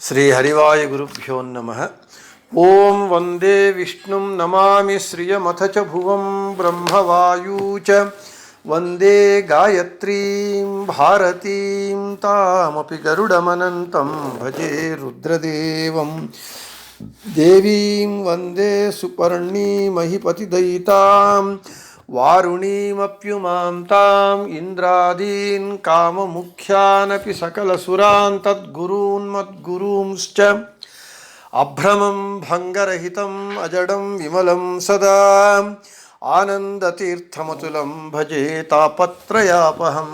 ಶ್ರೀ ಹರಿವಾಯ ಗುರುಭ್ಯೋ ನಮಃ. ಓಂ ವಂದೇ ವಿಷ್ಣುಂ ನಮಾಮಿ ಶ್ರಿಯಮಥ ಚ ಭುವಂ ಬ್ರಹ್ಮವಾಯೂ ಚ ವಂದೇ ಗಾಯತ್ರೀಂ ಭಾರತೀಂ ತಾಮಪಿ ಗರುಡಮನಂತಂ ಭಜೆ ರುದ್ರದೇವಂ ದೇವೀಂ ವಂದೇ ಸುಪರ್ಣೀಮಹಿಪತಿದಯಿತಾಂ ವಾರುಣೀಮಪ್ಯುಮಾಂ ತಾಂ ಇಂದ್ರಾದೀನ್ ಕಾಮಮುಖ್ಯಾನಪಿ ಸಕಲಸುರಾನ್ ತದ್ಗುರೂನ್ ಮದ್ಗುರೂಂಶ್ಚ ಅಭ್ರಮಂ ಭಂಗರಹಿತಂ ಅಜಡಂ ವಿಮಲಂ ಸದಾ ಆನಂದತೀರ್ಥಮತುಲಂ ಭಜೆ ತಾಪತ್ರಯಾಪಹಂ.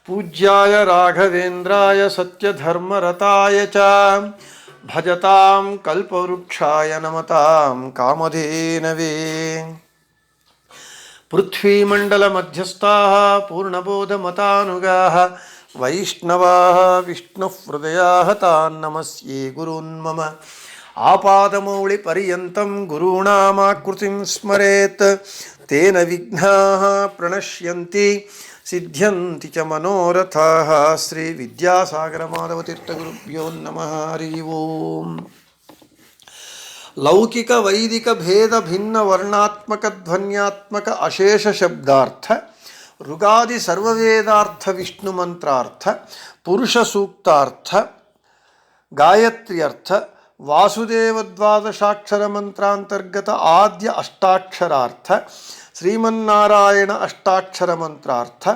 ಪೂಜ್ಯಾಯ ರಾಘವೇಂದ್ರಾಯ ಸತ್ಯಧರ್ಮರತಾಯ ಚ ಭಜತಾಂ ಕಲ್ಪವೃಕ್ಷಾಯ ನಮತಾಂ ಕಾಮಧೇನವೇ. ಪೃಥ್ವೀಮಂಡಲಮಧ್ಯಸ್ಥಾಃ ಪೂರ್ಣಬೋಧಮತಾನುಗಾಃ ವೈಷ್ಣವಾಃ ವಿಷ್ಣುಹೃದಯಾಃ ತಾನ್ ನಮಸ್ಯೇ ಗುರೂನ್ ಮಮ. ಆಪಾದಮೌಳಿಪರ್ಯಂತಂ ಗುರೂಣಾಮಾಕೃತಿಂ ಸ್ಮರೇತ್ ತೇನ ವಿಘ್ನಾಃ ಪ್ರಣಶ್ಯಂತಿ ಸಿದ್ಧ್ಯಂತಿ ಚ ಮನೋರಥಾಃ. ಶ್ರೀ ವಿದ್ಯಾಸಾಗರ ಮಾಧವತೀರ್ಥಗುರುಭ್ಯೋ ನಮಃ. ಹರಿ ಓಂ. ಲೌಕಿಕ ವೈದಿಕ ಭೇದ ಭಿನ್ನ ವರ್ಣಾತ್ಮಕ ಧ್ವನ್ಯಾತ್ಮಕ ಅಶೇಷ ಶಬ್ದಾರ್ಥ ಋಗಾದಿ ಸರ್ವವೇದಾರ್ಥ ವಿಷ್ಣು ಮಂತ್ರಾರ್ಥ ಪುರುಷ ಸೂಕ್ತಾರ್ಥ ಗಾಯತ್ರ್ಯರ್ಥ ವಾಸುದೇವ ದ್ವಾದಶಾಕ್ಷರ ಮಂತ್ರಾಂತರ್ಗತ ಆದ್ಯ ಅಷ್ಟಾಕ್ಷರಾರ್ಥ ಶ್ರೀಮನ್ನಾರಾಯಣ ಅಷ್ಟಾಕ್ಷರ ಮಂತ್ರಾರ್ಥ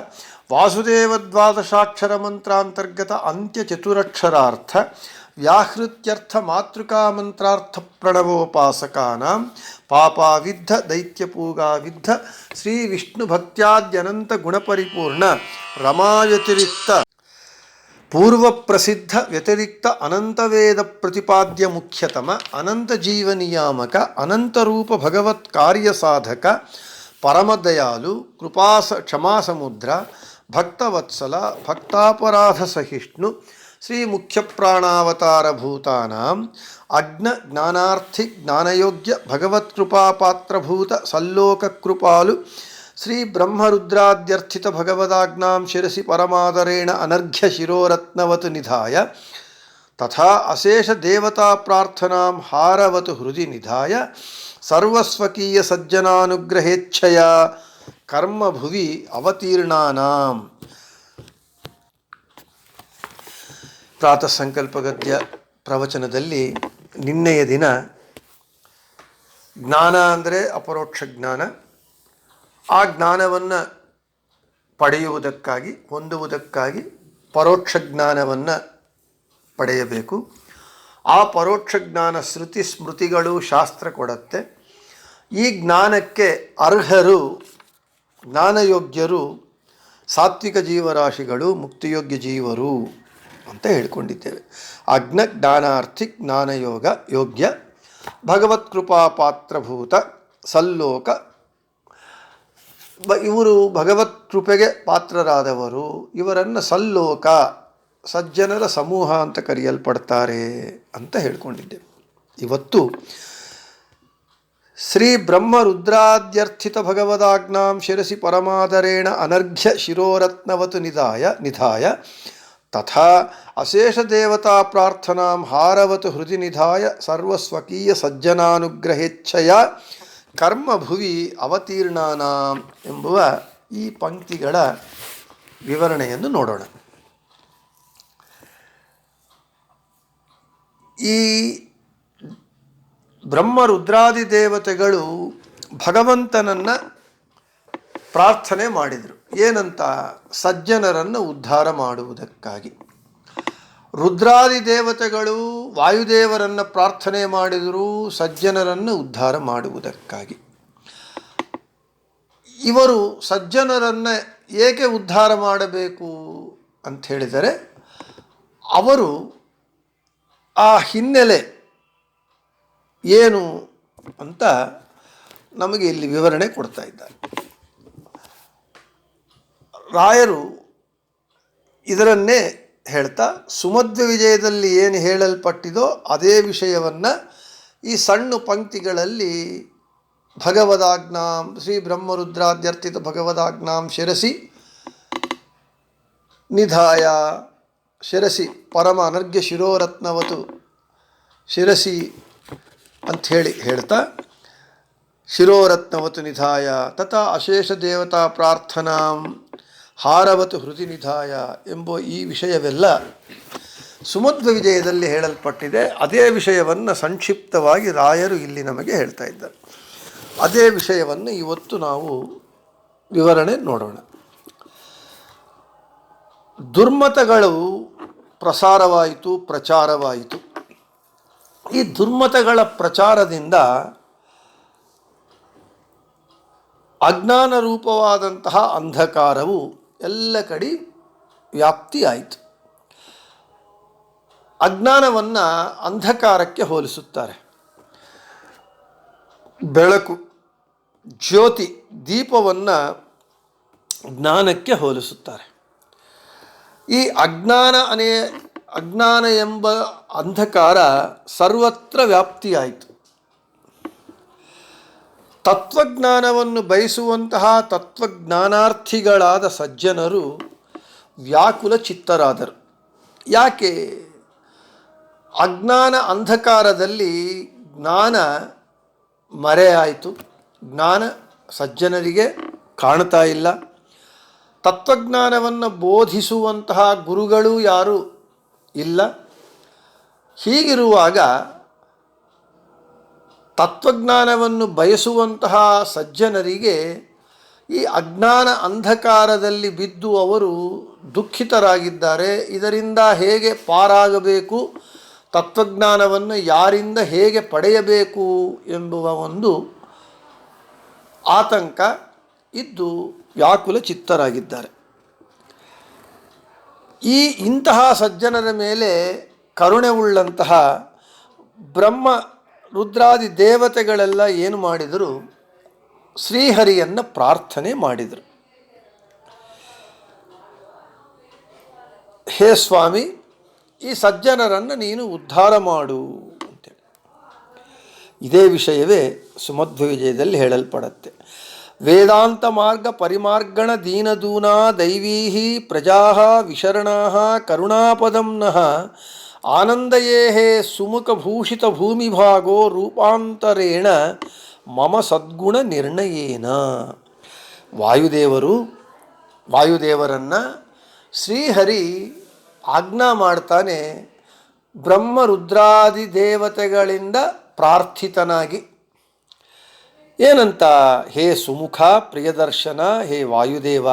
ವಾಸುದೇವ ದ್ವಾದಶಾಕ್ಷರ ಮಂತ್ರಾಂತರ್ಗತ ಅಂತ್ಯ ಚತುರಕ್ಷರಾರ್ಥ ವ್ಯಾಹೃತ್ಯರ್ಥ ಮಾತೃಕಾ ಮಂತ್ರಾರ್ಥ ಪ್ರಣವೋಪಾಸಕಾನಾಂ ಪಾಪಾವಿದ್ಧ ದೈತ್ಯಪೂಗಾವಿದ್ಧ ಶ್ರೀ ವಿಷ್ಣು ಭಕ್ತ್ಯಾದ್ಯನಂತ ಗುಣಪರಿಪೂರ್ಣ ರಮಾವ್ಯತಿರಿಕ್ತ ಪೂರ್ವ ಪ್ರಸಿದ್ಧ ವ್ಯತಿರಿಕ್ತ ಅನಂತವೇದ ಪ್ರತಿಪಾದ್ಯ ಮುಖ್ಯತಮ ಅನಂತ ಜೀವ ನಿಯಾಮಕ ಅನಂತರೂಪ ಭಗವತ್ ಕಾರ್ಯ ಸಾಧಕ ಪರಮದಯಾಲು ಕ್ಷಮಾಸಮುದ್ರ ಭಕ್ತವತ್ಸಲ ಭಕ್ತಾಪರಾಧ ಸಹಿಷ್ಣು ಶ್ರೀ ಮುಖ್ಯ ಪ್ರಾಣಾವತಾರ ಭೂತಾನಾಂ ಅಜ್ಞ ಜ್ಞಾನಾರ್ಥಿ ಜ್ಞಾನಯೋಗ್ಯ ಭಗವತ್ಕೃಪಾಪಾತ್ರಭೂತ ಸಲ್ಲೋಕ ಕೃಪಾಲು ಶ್ರೀ ಬ್ರಹ್ಮರುದ್ರಾದ್ಯರ್ಥಿತ ಭಗವದಾಜ್ಞಾಂ ಶಿರಸಿ ಪರಮಾದರೇಣ ಅನರ್ಘ್ಯ ಶಿರೋರತ್ನವತ್ ನಿಧಾಯ ತಥಾ ಅಶೇಷ ದೇವತಾ ಪ್ರಾರ್ಥನಾಂ ಹಾರವತ್ ಹೃದಿ ನಿಧಾಯ ಸರ್ವಸ್ವಕೀಯ ಸಜ್ಜನಾನುಗ್ರಹೇಚ್ಛಯ ಕರ್ಮಭುವಿ ಅವತೀರ್ಣಾನಾಂ. ಪ್ರಾತಃ ಸಂಕಲ್ಪ ಗದ್ಯ ಪ್ರವಚನದಲ್ಲಿ ನಿನ್ನೆಯ ದಿನ ಜ್ಞಾನ ಅಂದರೆ ಅಪರೋಕ್ಷ ಜ್ಞಾನ, ಆ ಜ್ಞಾನವನ್ನು ಪಡೆಯುವುದಕ್ಕಾಗಿ ಹೊಂದುವುದಕ್ಕಾಗಿ ಪರೋಕ್ಷ ಜ್ಞಾನವನ್ನು ಪಡೆಯಬೇಕು. ಆ ಪರೋಕ್ಷ ಜ್ಞಾನ ಶ್ರುತಿ ಸ್ಮೃತಿಗಳು ಶಾಸ್ತ್ರ ಕೊಡುತ್ತೆ. ಈ ಜ್ಞಾನಕ್ಕೆ ಅರ್ಹರು ಜ್ಞಾನಯೋಗ್ಯರು ಸಾತ್ವಿಕ ಜೀವರಾಶಿಗಳು ಮುಕ್ತಿಯೋಗ್ಯ ಜೀವರು ಅಂತ ಹೇಳ್ಕೊಂಡಿದ್ದೇವೆ. ಅಜ್ಞ ಜ್ಞಾನಾರ್ಥಿ ಜ್ಞಾನಯೋಗ ಯೋಗ್ಯ ಭಗವತ್ ಕೃಪಾ ಪಾತ್ರಭೂತ ಸಲ್ಲೋಕ ಇವರು ಭಗವತ್ ಕೃಪೆಗೆ ಪಾತ್ರರಾದವರು. ಇವರನ್ನು ಸಲ್ಲೋಕ ಸಜ್ಜನರ ಸಮೂಹ ಅಂತ ಕರೆಯಲ್ಪಡ್ತಾರೆ ಅಂತ ಹೇಳ್ಕೊಂಡಿದ್ದೇವೆ. ಇವತ್ತು ಶ್ರೀ ಬ್ರಹ್ಮ ರುದ್ರಾದ್ಯರ್ಥಿತ ಭಗವದಾಜ್ಞಾಂ ಶಿರಸಿ ಪರಮಾದರೇಣ ಅನರ್ಘ್ಯ ಶಿರೋರತ್ನವತ್ ನಿಧಾಯ ತಥಾ ಅಶೇಷ ದೇವತಾ ಪ್ರಾರ್ಥನಾಂ ಹಾರವತ್ ಹೃದಿ ನಿಧಾಯ ಸರ್ವಸ್ವಕೀಯ ಸಜ್ಜನಾನುಗ್ರಹೇಚ್ಛಯ ಕರ್ಮಭುವಿ ಅವತೀರ್ಣಾನಾಂ ಎಂಬುವ ಈ ಪಂಕ್ತಿಗಳ ವಿವರಣೆಯನ್ನು ನೋಡೋಣ. ಈ ಬ್ರಹ್ಮ ರುದ್ರಾದಿ ದೇವತೆಗಳು ಭಗವಂತನನ್ನು ಪ್ರಾರ್ಥನೆ ಮಾಡಿದರು. ಏನಂತ? ಸಜ್ಜನರನ್ನು ಉದ್ಧಾರ ಮಾಡುವುದಕ್ಕಾಗಿ. ರುದ್ರಾದಿ ದೇವತೆಗಳು ವಾಯುದೇವರನ್ನು ಪ್ರಾರ್ಥನೆ ಮಾಡಿದರು ಸಜ್ಜನರನ್ನು ಉದ್ಧಾರ ಮಾಡುವುದಕ್ಕಾಗಿ. ಇವರು ಸಜ್ಜನರನ್ನು ಏಕೆ ಉದ್ಧಾರ ಮಾಡಬೇಕು ಅಂತ ಹೇಳಿದರೆ ಅವರು ಆ ಹಿನ್ನೆಲೆ ಏನು ಅಂತ ನಮಗೆ ಇಲ್ಲಿ ವಿವರಣೆ ಕೊಡ್ತಾ ಇದ್ದಾರೆ. ರಾಯರು ಇದರನ್ನೇ ಹೇಳ್ತಾ ಸುಮಧ್ವ ವಿಜಯದಲ್ಲಿ ಏನು ಹೇಳಲ್ಪಟ್ಟಿದೋ ಅದೇ ವಿಷಯವನ್ನು ಈ ಸಣ್ಣ ಪಂಕ್ತಿಗಳಲ್ಲಿ ಭಗವದಾಜ್ಞಾಂ ಶ್ರೀ ಬ್ರಹ್ಮರುದ್ರಾದ್ಯರ್ಥಿತ ಭಗವದಾಜ್ಞಾಂ ಶಿರಸಿ ನಿಧಾಯ ಶಿರಸಿ ಪರಮ ಅನರ್ಘ್ಯ ಶಿರೋರತ್ನವತು ಶಿರಸಿ ಅಂಥೇಳಿ ಹೇಳ್ತಾ ಶಿರೋರತ್ನವತು ನಿಧಾಯ ತಥಾ ಅಶೇಷ ದೇವತಾ ಪ್ರಾರ್ಥನಾಂ ಹಾರವತು ಹೃದಯ ನಿಧಾಯ ಎಂಬ ಈ ವಿಷಯವೆಲ್ಲ ಸುಮಧ್ವ ವಿಜಯದಲ್ಲಿ ಹೇಳಲ್ಪಟ್ಟಿದೆ. ಅದೇ ವಿಷಯವನ್ನು ಸಂಕ್ಷಿಪ್ತವಾಗಿ ರಾಯರು ಇಲ್ಲಿ ನಮಗೆ ಹೇಳ್ತಾ ಇದ್ದಾರೆ. ಅದೇ ವಿಷಯವನ್ನು ಇವತ್ತು ನಾವು ವಿವರಣೆ ನೋಡೋಣ. ದುರ್ಮತಗಳು ಪ್ರಸಾರವಾಯಿತು, ಪ್ರಚಾರವಾಯಿತು. ಈ ದುರ್ಮತಗಳ ಪ್ರಚಾರದಿಂದ ಅಜ್ಞಾನ ರೂಪವಾದಂತಹ ಅಂಧಕಾರವು ಎಲ್ಲ ಕಡೆ ವ್ಯಾಪ್ತಿಯಾಯಿತು. ಅಜ್ಞಾನವನ್ನು ಅಂಧಕಾರಕ್ಕೆ ಹೋಲಿಸುತ್ತಾರೆ. ಬೆಳಕು, ಜ್ಯೋತಿ, ದೀಪವನ್ನು ಜ್ಞಾನಕ್ಕೆ ಹೋಲಿಸುತ್ತಾರೆ. ಈ ಅಜ್ಞಾನ ಎಂಬ ಅಂಧಕಾರ ಸರ್ವತ್ರ ವ್ಯಾಪ್ತಿಯಾಯಿತು. ತತ್ವಜ್ಞಾನವನ್ನು ಬಯಸುವಂತಹ ತತ್ವಜ್ಞಾನಾರ್ಥಿಗಳಾದ ಸಜ್ಜನರು ವ್ಯಾಕುಲ ಚಿತ್ತರಾದರು. ಯಾಕೆ? ಅಜ್ಞಾನ ಅಂಧಕಾರದಲ್ಲಿ ಜ್ಞಾನ ಮರೆಯಾಯಿತು. ಜ್ಞಾನ ಸಜ್ಜನರಿಗೆ ಕಾಣ್ತಾ ಇಲ್ಲ. ತತ್ವಜ್ಞಾನವನ್ನು ಬೋಧಿಸುವಂತಹ ಗುರುಗಳು ಯಾರೂ ಇಲ್ಲ. ಹೀಗಿರುವಾಗ ತತ್ವಜ್ಞಾನವನ್ನು ಬಯಸುವಂತಹ ಸಜ್ಜನರಿಗೆ ಈ ಅಜ್ಞಾನ ಅಂಧಕಾರದಲ್ಲಿ ಬಿದ್ದು ಅವರು ದುಃಖಿತರಾಗಿದ್ದಾರೆ. ಇದರಿಂದ ಹೇಗೆ ಪಾರಾಗಬೇಕು, ತತ್ವಜ್ಞಾನವನ್ನು ಯಾರಿಂದ ಹೇಗೆ ಪಡೆಯಬೇಕು ಎಂಬುವ ಒಂದು ಆತಂಕ ಇದ್ದು ವ್ಯಾಕುಲ ಚಿತ್ತರಾಗಿದ್ದಾರೆ. ಇಂತಹ ಸಜ್ಜನರ ಮೇಲೆ ಕರುಣೆ ಉಳ್ಳಂತಹ ಬ್ರಹ್ಮ ರುದ್ರಾದಿ ದೇವತೆಗಳೆಲ್ಲ ಏನು ಮಾಡಿದರು? ಶ್ರೀಹರಿಯನ್ನು ಪ್ರಾರ್ಥನೆ ಮಾಡಿದರು. ಹೇ ಸ್ವಾಮಿ, ಈ ಸಜ್ಜನರನ್ನು ನೀನು ಉದ್ಧಾರ ಮಾಡು ಅಂತೇಳಿ. ಇದೇ ವಿಷಯವೇ ಸುಮಧ್ವ ವಿಜಯದಲ್ಲಿ ಹೇಳಲ್ಪಡುತ್ತೆ. ವೇದಾಂತ ಮಾರ್ಗ ಪರಿಮಾರ್ಗಣ ದೀನದೂನಾ ದೈವೀ ಪ್ರಜಾ ವಿಶರಣಾ ಕರುಣಾಪದಂ ನಃ ಆನಂದಯೇ ಸುಮುಖಭೂಷಿತ ಭೂಮಿಭಾಗೋ ರೂಪಾಂತರೇಣ ಮಮ ಸದ್ಗುಣ ನಿರ್ಣಯೇನ. ವಾಯುದೇವರನ್ನು ಶ್ರೀಹರಿ ಆಜ್ಞಾ ಮಾಡ್ತಾನೆ. ಬ್ರಹ್ಮ ರುದ್ರಾದಿ ದೇವತೆಗಳಿಂದ ಪ್ರಾರ್ಥಿತನಾಗಿ ಏನಂತ? ಹೇ ಸುಮುಖ ಪ್ರಿಯದರ್ಶನ, ಹೇ ವಾಯುದೇವ,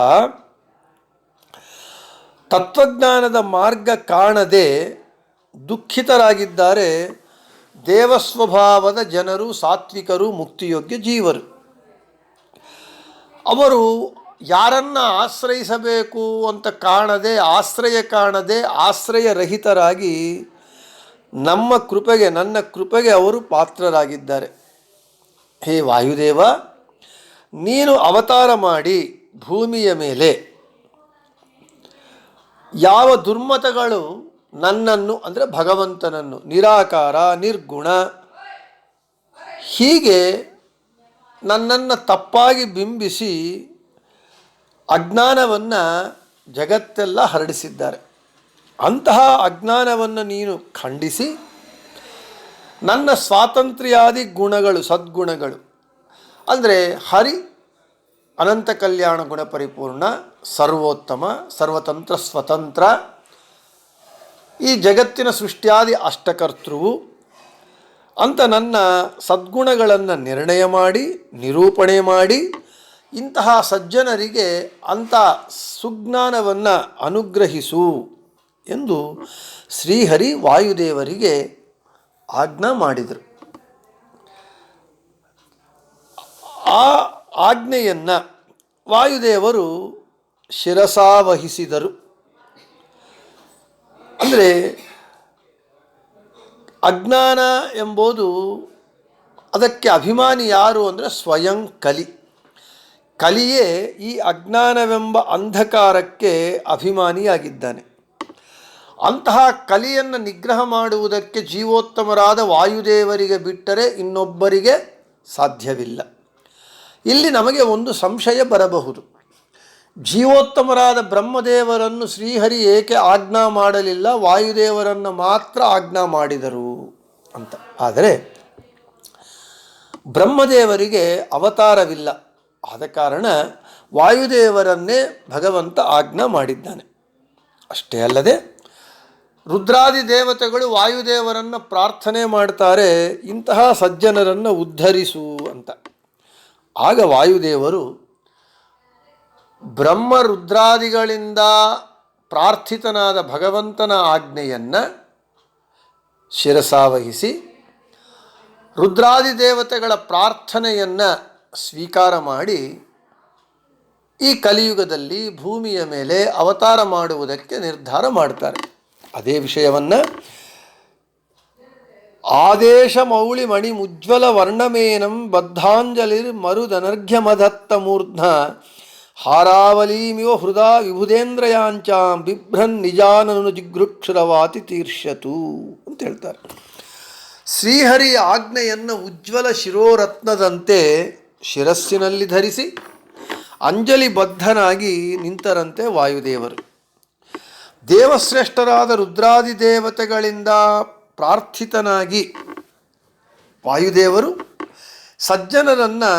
ತತ್ವಜ್ಞಾನದ ಮಾರ್ಗ ಕಾಣದೆ ದುಃಖಿತರಾಗಿದ್ದಾರೆ ದೇವಸ್ವಭಾವದ ಜನರು, ಸಾತ್ವಿಕರು, ಮುಕ್ತಿಯೋಗ್ಯ ಜೀವರು. ಅವರು ಯಾರನ್ನು ಆಶ್ರಯಿಸಬೇಕು ಅಂತ ಕಾಣದೆ, ಆಶ್ರಯರಹಿತರಾಗಿ ನನ್ನ ಕೃಪೆಗೆ ಅವರು ಪಾತ್ರರಾಗಿದ್ದಾರೆ. ಹೇ ವಾಯುದೇವ, ನೀನು ಅವತಾರ ಮಾಡಿ ಭೂಮಿಯ ಮೇಲೆ ಯಾವ ದುರ್ಮತಗಳು ನನ್ನನ್ನು ಅಂದರೆ ಭಗವಂತನನ್ನು ನಿರಾಕಾರ, ನಿರ್ಗುಣ ಹೀಗೆ ನನ್ನನ್ನು ತಪ್ಪಾಗಿ ಬಿಂಬಿಸಿ ಅಜ್ಞಾನವನ್ನು ಜಗತ್ತೆಲ್ಲ ಹರಡಿಸಿದ್ದಾರೆ. ಅಂತಹ ಅಜ್ಞಾನವನ್ನು ನೀನು ಖಂಡಿಸಿ ನನ್ನ ಸ್ವಾತಂತ್ರ್ಯಾದಿ ಗುಣಗಳು, ಸದ್ಗುಣಗಳು ಅಂದರೆ ಹರಿ ಅನಂತ ಕಲ್ಯಾಣ ಗುಣ ಪರಿಪೂರ್ಣ, ಸರ್ವೋತ್ತಮ, ಸರ್ವತಂತ್ರ ಸ್ವತಂತ್ರ, ಈ ಜಗತ್ತಿನ ಸೃಷ್ಟಿಯಾದಿ ಅಷ್ಟಕರ್ತೃವು ಅಂತ ನನ್ನ ಸದ್ಗುಣಗಳನ್ನು ನಿರ್ಣಯ ಮಾಡಿ, ನಿರೂಪಣೆ ಮಾಡಿ ಇಂತಹ ಸಜ್ಜನರಿಗೆ ಅಂಥ ಸುಜ್ಞಾನವನ್ನು ಅನುಗ್ರಹಿಸು ಎಂದು ಶ್ರೀಹರಿ ವಾಯುದೇವರಿಗೆ ಆಜ್ಞಾ ಮಾಡಿದರು. ಆ ಆಜ್ಞೆಯನ್ನು ವಾಯುದೇವರು ಶಿರಸಾವಹಿಸಿದರು. ಅಂದರೆ ಅಜ್ಞಾನ ಎಂಬುದು ಅದಕ್ಕೆ ಅಭಿಮಾನಿ ಯಾರು ಅಂದರೆ ಸ್ವಯಂ ಕಲಿಯೇ ಈ ಅಜ್ಞಾನವೆಂಬ ಅಂಧಕಾರಕ್ಕೆ ಅಭಿಮಾನಿಯಾಗಿದ್ದಾನೆ. ಅಂತಹ ಕಲಿಯನ್ನು ನಿಗ್ರಹ ಮಾಡುವುದಕ್ಕೆ ಜೀವೋತ್ತಮರಾದ ವಾಯುದೇವರಿಗೆ ಬಿಟ್ಟರೆ ಇನ್ನೊಬ್ಬರಿಗೆ ಸಾಧ್ಯವಿಲ್ಲ. ಇಲ್ಲಿ ನಮಗೆ ಒಂದು ಸಂಶಯ ಬರಬಹುದು. ಜೀವೋತ್ತಮರಾದ ಬ್ರಹ್ಮದೇವರನ್ನು ಶ್ರೀಹರಿ ಏಕೆ ಆಜ್ಞಾ ಮಾಡಲಿಲ್ಲ, ವಾಯುದೇವರನ್ನು ಮಾತ್ರ ಆಜ್ಞಾ ಮಾಡಿದರು ಅಂತ. ಆದರೆ ಬ್ರಹ್ಮದೇವರಿಗೆ ಅವತಾರವಿಲ್ಲ, ಆದ ಕಾರಣ ವಾಯುದೇವರನ್ನೇ ಭಗವಂತ ಆಜ್ಞಾ ಮಾಡಿದ್ದಾನೆ. ಅಷ್ಟೇ ಅಲ್ಲದೆ ರುದ್ರಾದಿ ದೇವತೆಗಳು ವಾಯುದೇವರನ್ನು ಪ್ರಾರ್ಥನೆ ಮಾಡ್ತಾರೆ, ಇಂತಹ ಸಜ್ಜನರನ್ನು ಉದ್ಧರಿಸು ಅಂತ. ಆಗ ವಾಯುದೇವರು ಬ್ರಹ್ಮ ರುದ್ರಾದಿಗಳಿಂದ ಪ್ರಾರ್ಥಿತನಾದ ಭಗವಂತನ ಆಜ್ಞೆಯನ್ನು ಶಿರಸಾವಹಿಸಿ ರುದ್ರಾದಿ ದೇವತೆಗಳ ಪ್ರಾರ್ಥನೆಯನ್ನು ಸ್ವೀಕಾರ ಮಾಡಿ ಈ ಕಲಿಯುಗದಲ್ಲಿ ಭೂಮಿಯ ಮೇಲೆ ಅವತಾರ ಮಾಡುವುದಕ್ಕೆ ನಿರ್ಧಾರ ಮಾಡ್ತಾರೆ. ಅದೇ ವಿಷಯವನ್ನು ಆದೇಶ ಮೌಳಿ ಮಣಿ ಮುಜ್ವಲ ವರ್ಣಮೇನಂ ಬದ್ಧಾಂಜಲಿರ್ ಮರುದನರ್ಘ್ಯಮಧತ್ತ ಮೂರ್ಧ್ನ ಹಾರಾವಲೀಮಿವ ಹೃದಾ ವಿಭುಧೇಂದ್ರಯಾಂಚಾಂ ಬಿಭ್ರನ್ ನಿಜಾನನು ಜಿಗೃಕ್ಷರವಾತಿ ತೀರ್ಷತು ಅಂತ ಹೇಳ್ತಾರೆ. ಶ್ರೀಹರಿಯ ಆಜ್ಞೆಯನ್ನು ಉಜ್ವಲ ಶಿರೋರತ್ನದಂತೆ ಶಿರಸ್ಸಿನಲ್ಲಿ ಧರಿಸಿ ಅಂಜಲಿ ಬದ್ಧನಾಗಿ ನಿಂತರಂತೆ ವಾಯುದೇವರು. ದೇವಶ್ರೇಷ್ಠರಾದ ರುದ್ರಾದಿ ದೇವತೆಗಳಿಂದ ಪ್ರಾರ್ಥಿತನಾಗಿ ವಾಯುದೇವರು ಸಜ್ಜನರನ್ನು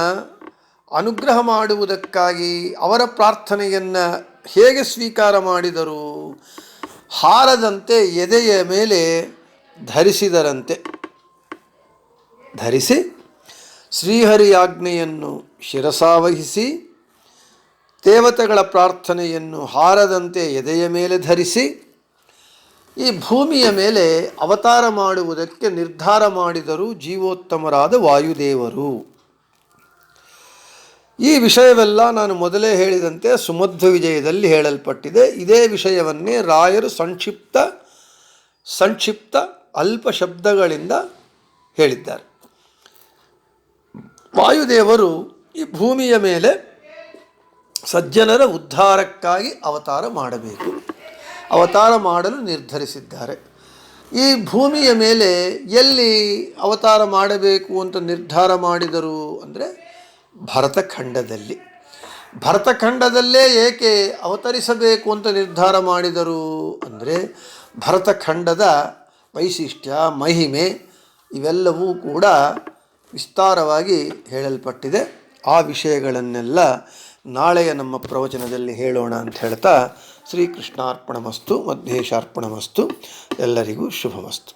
ಅನುಗ್ರಹ ಮಾಡುವುದಕ್ಕಾಗಿ ಅವರ ಪ್ರಾರ್ಥನೆಯನ್ನು ಹೇಗೆ ಸ್ವೀಕಾರ ಮಾಡಿದರು? ಹಾರದಂತೆ ಎದೆಯ ಮೇಲೆ ಧರಿಸಿದರಂತೆ. ಧರಿಸಿ ಶ್ರೀಹರಿಯಾಜ್ಞೆಯನ್ನು ಶಿರಸಾವಹಿಸಿ ದೇವತೆಗಳ ಪ್ರಾರ್ಥನೆಯನ್ನು ಹಾರದಂತೆ ಎದೆಯ ಮೇಲೆ ಧರಿಸಿ ಈ ಭೂಮಿಯ ಮೇಲೆ ಅವತಾರ ಮಾಡುವುದಕ್ಕೆ ನಿರ್ಧಾರ ಮಾಡಿದರು ಜೀವೋತ್ತಮರಾದ ವಾಯುದೇವರು. ಈ ವಿಷಯವೆಲ್ಲ ನಾನು ಮೊದಲೇ ಹೇಳಿದಂತೆ ಸುಮಧ್ವ ವಿಜಯದಲ್ಲಿ ಹೇಳಲ್ಪಟ್ಟಿದೆ. ಇದೇ ವಿಷಯವನ್ನೇ ರಾಯರು ಸಂಕ್ಷಿಪ್ತ ಅಲ್ಪ ಶಬ್ದಗಳಿಂದ ಹೇಳಿದ್ದಾರೆ. ವಾಯುದೇವರು ಈ ಭೂಮಿಯ ಮೇಲೆ ಸಜ್ಜನರ ಉದ್ಧಾರಕ್ಕಾಗಿ ಅವತಾರ ಮಾಡಬೇಕು, ಅವತಾರ ಮಾಡಲು ನಿರ್ಧರಿಸಿದ್ದಾರೆ. ಈ ಭೂಮಿಯ ಮೇಲೆ ಎಲ್ಲಿ ಅವತಾರ ಮಾಡಬೇಕು ಅಂತ ನಿರ್ಧಾರ ಮಾಡಿದರು ಅಂದರೆ ಭರತಖಂಡದಲ್ಲಿ. ಭರತಖಂಡದಲ್ಲೇ ಏಕೆ ಅವತರಿಸಬೇಕು ಅಂತ ನಿರ್ಧಾರ ಮಾಡಿದರು ಅಂದರೆ ಭರತಖಂಡದ ವೈಶಿಷ್ಟ್ಯ, ಮಹಿಮೆ ಇವೆಲ್ಲವೂ ಕೂಡ ವಿಸ್ತಾರವಾಗಿ ಹೇಳಲ್ಪಟ್ಟಿದೆ. ಆ ವಿಷಯಗಳನ್ನೆಲ್ಲ ನಾಳೆಯ ನಮ್ಮ ಪ್ರವಚನದಲ್ಲಿ ಹೇಳೋಣ ಅಂತ ಹೇಳ್ತಾ ಶ್ರೀಕೃಷ್ಣಾರ್ಪಣಮಸ್ತು, ಮಧ್ವೇಶಾರ್ಪಣಮಸ್ತು. ಎಲ್ಲರಿಗೂ ಶುಭಮಸ್ತು.